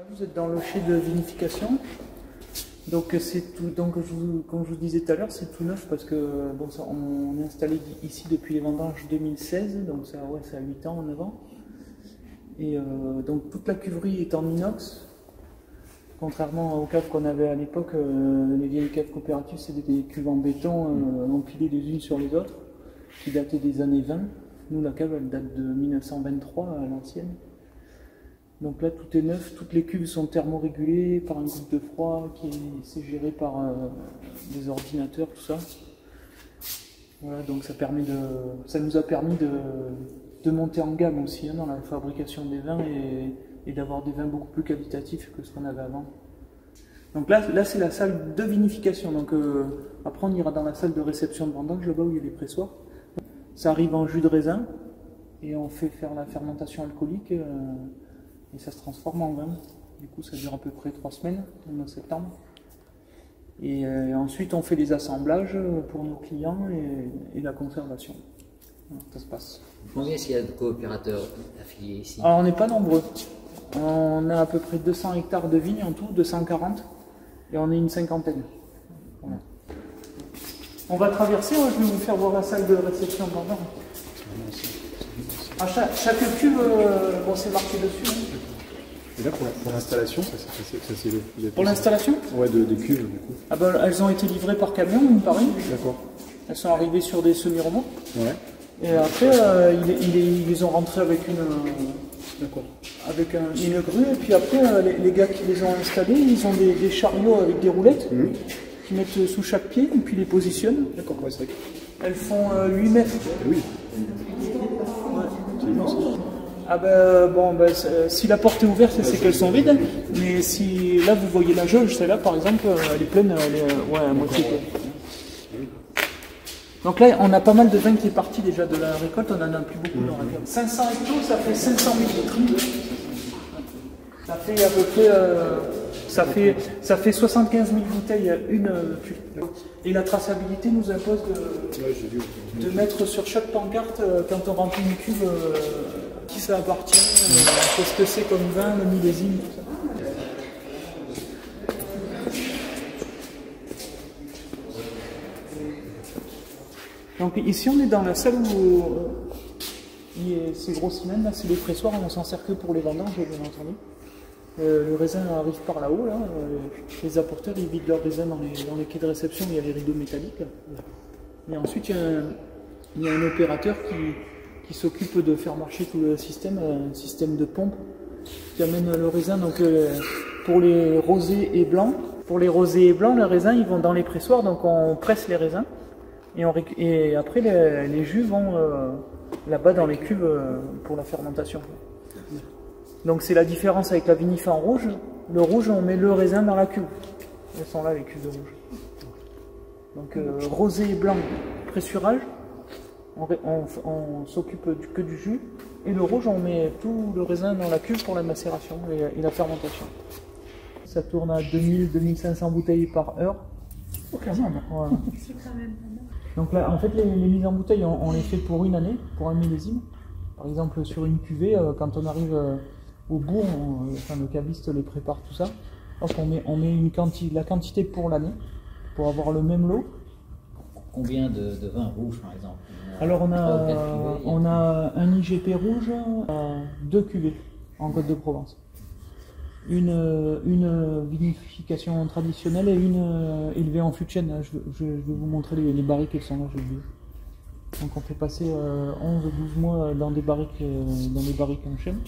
Là, vous êtes dans le chai de vinification. Donc c'est tout. Donc comme je vous disais tout à l'heure, c'est tout neuf parce que bon, ça, on est installé ici depuis les vendanges 2016, donc ça, ouais, ça a 8 ans en avant. Et donc toute la cuverie est en inox. Contrairement aux caves qu'on avait à l'époque, les vieilles caves coopératives, c'était des cuves en béton empilées les unes sur les autres, qui dataient des années 20. Nous, la cave, elle date de 1923 à l'ancienne. Donc là, tout est neuf, toutes les cuves sont thermorégulées par un groupe de froid qui est géré par des ordinateurs, tout ça. Voilà, donc ça nous a permis de monter en gamme aussi hein, dans la fabrication des vins et d'avoir des vins beaucoup plus qualitatifs que ce qu'on avait avant. Donc là c'est la salle de vinification. Donc après, on ira dans la salle de réception de vendange, là-bas où il y a les pressoirs. Ça arrive en jus de raisin et on fait faire la fermentation alcoolique. Et ça se transforme en vin. Du coup, ça dure à peu près 3 semaines, au mois de septembre. Et ensuite, on fait les assemblages pour nos clients et la conservation. Voilà, ça se passe. Combien est-ce qu'il y a de coopérateurs affiliés ici? Alors, on n'est pas nombreux. On a à peu près 200 hectares de vignes en tout, 240. Et on est une cinquantaine. Voilà. On va traverser, je vais vous faire voir la salle de réception de vendange. Ah, chaque cuve, bon, c'est marqué dessus. Hein. Et là, pour l'installation, ça c'est... Pour l'installation? Ouais, des cuves, du coup. Ah ben, elles ont été livrées par camion, il me paraît. D'accord. Elles sont arrivées sur des semi-remorques. Ouais. Et après, ils les ont rentrées avec une grue. Et puis après, les gars qui les ont installées, ils ont des chariots avec des roulettes qui mettent sous chaque pied et puis les positionnent. D'accord, ouais, c'est vrai. Elles font 8 mètres. Oui. Ah ben bon, si la porte est ouverte, c'est qu'elles sont vides. Mais si là vous voyez la jauge, celle-là par exemple, elle est pleine, elle est à moitié pleine. Donc là, on a pas mal de vin qui est parti déjà de la récolte, on en a plus beaucoup dans la cave. 500 hectos, ça fait 500 000 litres. Ça fait à peu près, ça fait 75 000 bouteilles une cuve. Et la traçabilité nous impose de mettre sur chaque pancarte, quand on remplit une cuve, qui ça appartient, qu'est-ce que c'est comme vin, le millésime, tout ça. Donc ici on est dans la salle où il y a ces gros cylindres, là c'est les pressoirs, on s'en sert que pour les vendanges bien entendu. Le raisin arrive par là-haut, là. Les apporteurs ils vident leur raisin dans les quais de réception, il y a les rideaux métalliques. Et ensuite il y a un opérateur qui s'occupe de faire marcher tout le système, un système de pompe qui amène le raisin donc, pour les rosés et blancs. Pour les rosés et blancs, les raisins ils vont dans les pressoirs, donc on presse les raisins et après les jus vont là-bas dans les cuves pour la fermentation. Donc c'est la différence avec la vinif en rouge. Le rouge, on met le raisin dans la cuve. Elles sont là les cuves de rouge. Donc rosé et blanc, pressurage. On s'occupe que du jus. Et le rouge, on met tout le raisin dans la cuve pour la macération et la fermentation. Ça tourne à 2000-2500 bouteilles par heure. Oh, quand même. Voilà. Donc là, en fait, les mises en bouteille, on les fait pour une année, pour un millésime. Par exemple, sur une cuvée, quand on arrive au bout, le caviste les prépare tout ça. Donc on met la quantité pour l'année, pour avoir le même lot. Combien de vins rouges par exemple? Alors on a un IGP rouge, 2 cuvées en Côte de Provence. Une vinification traditionnelle et une élevée en fût de chêne. Je vais vous montrer les barriques, elles sont là, j'ai oublié. Donc on fait passer 11-12 mois dans des barriques en chêne.